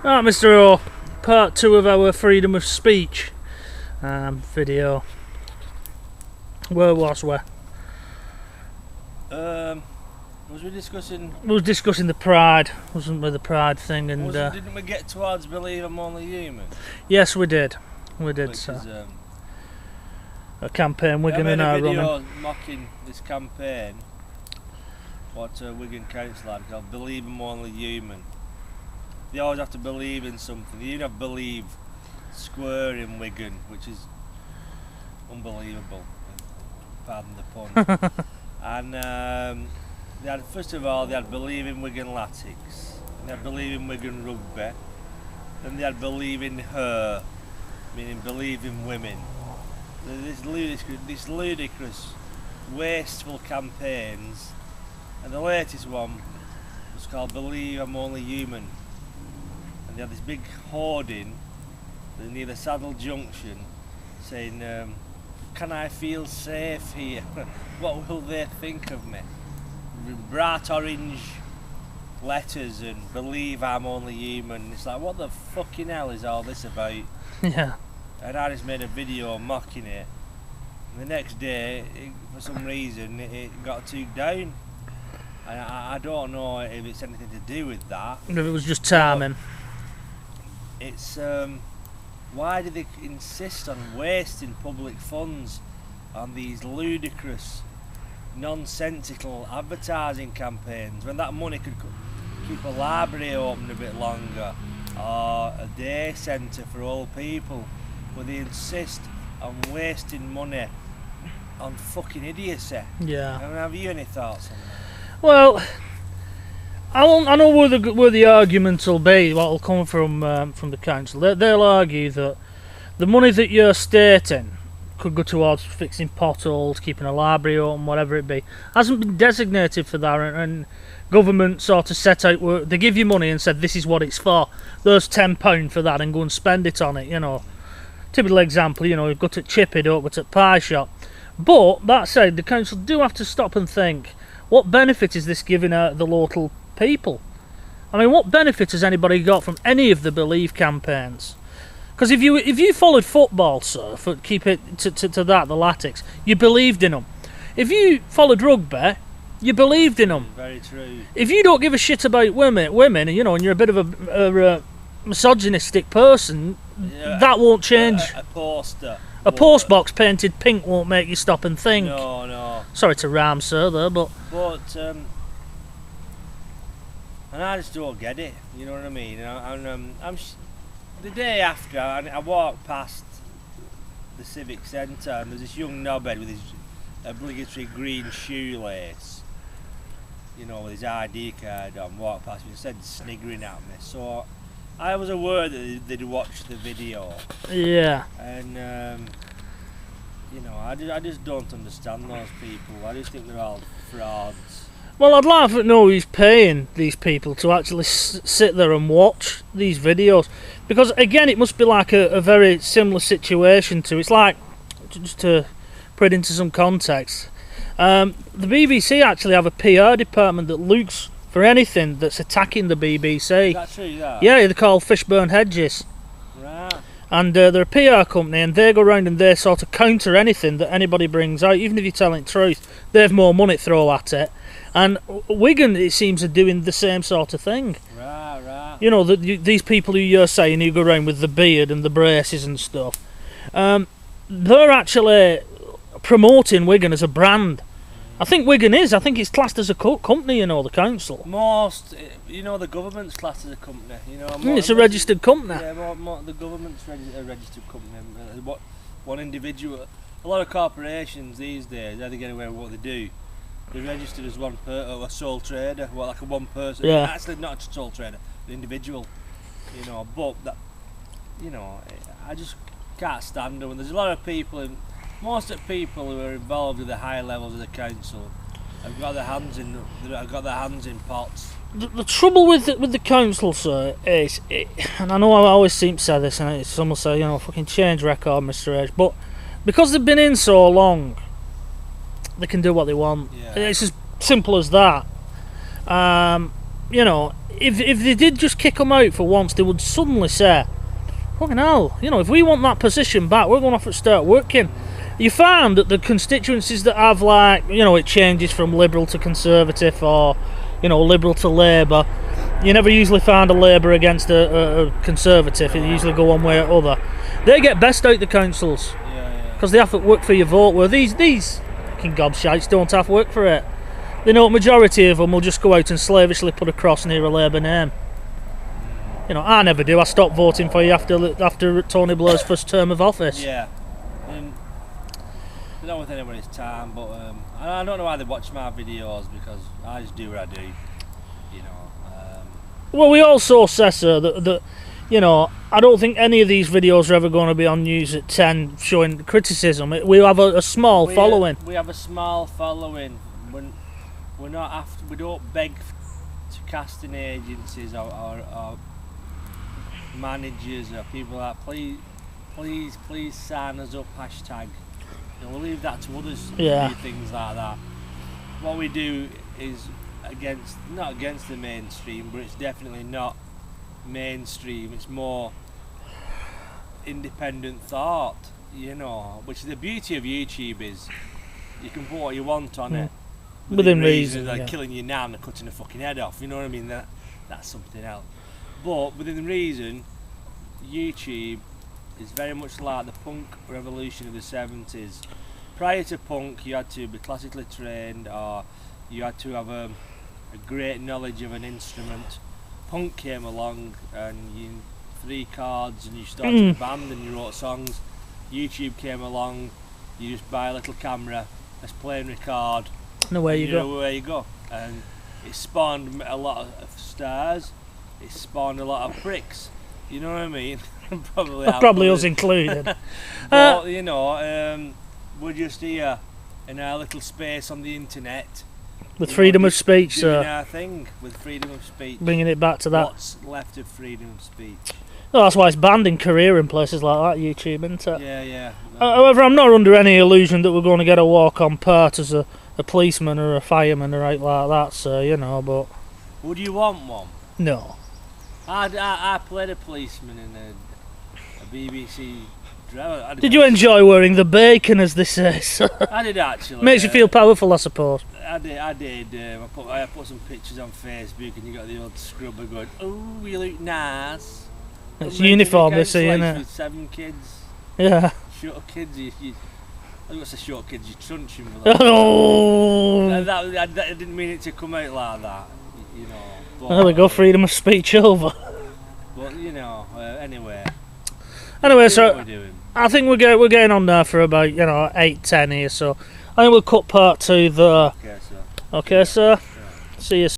Right, Mr. O, part 2 of our freedom of speech video. Where was we? Was we discussing? We was discussing the pride, wasn't we? The pride thing, and Didn't we get towards believe I'm only human? yes, we did. We did. Which So is, a campaign Wigan I and made I a video running. mocking this campaign. What Wigan Council had called "Believe I'm only human." They always have to believe in something. They even have "believe" square in Wigan, which is unbelievable. Pardon the pun. And they had, first of all, they had "believe in Wigan Latics," and they had "believe in Wigan Rugby," then they had "believe in her," meaning believe in women. This ludicrous, wasteful campaigns, and the latest one was called "Believe I'm Only Human," and they had this big hoarding near the Saddle Junction saying, "Can I feel safe here? What will they think of me?" Bright orange letters and "Believe I'm Only Human." It's like, what the fucking hell is all this about? Yeah. And I just made a video mocking it. And the next day, for some reason, it got took down. And I don't know if it's anything to do with that. If it was just timing. It's why do they insist on wasting public funds on these ludicrous, nonsensical advertising campaigns when that money could keep a library open a bit longer or a day centre for old people? But they insist on wasting money on fucking idiocy. Yeah. I mean, have you any thoughts on that? Well, I know where the argument will be. What will come from the council? They'll argue that the money that you're stating could go towards fixing potholes, keeping a library open, whatever it be, hasn't been designated for that, and government sort of set out where they give you money and said this is what it's for. There's £10 for that, and go and spend it on it. You know, typical example. You know, you've got to chip it up, got to pie shop. But that said, the council do have to stop and think: what benefit is this giving the local people? I mean, what benefit has anybody got from any of the Believe campaigns? Because if you followed football, sir, keep it to that, the Latics, you believed in them. If you followed rugby, you believed in them. Very true. If you don't give a shit about women, you know, and you're a bit of a misogynistic person, Yeah, that won't change. A poster. A post box painted pink won't make you stop and think. No. Sorry to rhyme, sir, there, but And I just don't get it. You know what I mean? The day after, I walked past the Civic Centre, and there's this young knobhead with his obligatory green shoelace, you know, with his ID card on, walked past me and said, sniggering at me. So I was aware that they'd watched the video. yeah. And you know, I just don't understand those people. I just think they're all frauds. Well, I'd like to know who's paying these people to actually sit there and watch these videos, because again, it must be like a very similar situation to. It's like, just to put it into some context, the BBC actually have a PR department that looks for anything that's attacking the BBC. Is that true? That? Yeah, they're called Fishburne Hedges. Right. And they're a PR company, and they go around and they sort of counter anything that anybody brings out, even if you're telling the truth. They have more money throw at it. And Wigan, it seems, are doing the same sort of thing. Right. You know, these people who you're saying who go around with the beard and the braces and stuff, they're actually promoting Wigan as a brand. I think Wigan is. I think it's classed as a company, you know, the council. You know, the government's classed as a company. You know, It's a registered company. Yeah, the government's a registered company. One individual. A lot of corporations these days, how they get away with what they do. They're registered as a sole trader, like a one person. Yeah. Actually, not a sole trader, an individual. You know, but that, you know, I just can't stand them. And there's a lot of people, most of the people who are involved with the higher levels of the council have got their hands in pots. The trouble with the council, sir, is, and I know I always seem to say this, and it's almost say, you know, fucking change record, Mr. H, but because they've been in so long, they can do what they want. Yeah. It's as simple as that. you know, if they did just kick them out for once, they would suddenly say, fucking hell, you know, if we want that position back, we're going to have to start working. You find that the constituencies that have, like, you know, it changes from Liberal to Conservative, or, you know, Liberal to Labour, you never usually find a Labour against a Conservative. It usually go one way or other. They get best out the councils because they have to work for your vote, where these fucking gobshites don't have to work for it. They know a majority of them will just go out and slavishly put a cross near a Labour name. You know, I never do. I stopped voting for you after Tony Blair's first term of office. Yeah. Not with anybody's time, but I don't know why they watch my videos, because I just do what I do, you know. Well, we also say, sir, that you know, I don't think any of these videos are ever going to be on News at 10 showing criticism. We have a small following. We have a small following. We're not after. We don't beg to casting agencies or managers or people like, please sign us up, hashtag. You know, we'll leave that to others to do things like that. What we do is not against the mainstream, but it's definitely not mainstream. It's more independent thought, you know, which is the beauty of YouTube. Is you can put what you want on it within reason. Like killing you now and they're cutting a fucking head off, you know what I mean? That's something else. But within reason, YouTube is very much like the punk revolution of the 70s. Prior to punk, you had to be classically trained, or you had to have a great knowledge of an instrument. Punk came along and you 3 chords and you started a band and you wrote songs. YouTube came along, you just buy a little camera, let's play and record, and away you go. And it spawned a lot of stars, it spawned a lot of pricks, you know what I mean? Probably us included. But you know, we're just here in our little space on the internet with freedom of speech, doing our thing with freedom of speech, bringing it back to that. What's left of freedom of speech? No, that's why it's banned in Korea and places like that, YouTube, isn't it? Yeah. However, I'm not under any illusion that we're going to get a walk-on part as a policeman or a fireman or right like that, so, you know, but... Would you want one? No. I played a policeman in a BBC drama. Did you enjoy wearing the bacon, as they say? I did, actually. Makes you feel powerful, I suppose. I did. I put some pictures on Facebook, and you got the old scrubber going, "Oh, you look nice." It's uniform, they say, isn't it? With 7 kids. Yeah. Short kids. I was gonna say short kids. You truncheon with that. Oh. I didn't mean it to come out like that. You know. But, there we go. Freedom of speech over. But you know, anyway. Anyway, so I think we're getting on there for about 8-10 here. So I think we'll cut part 2 there. Okay, sir. Okay, sir. See you.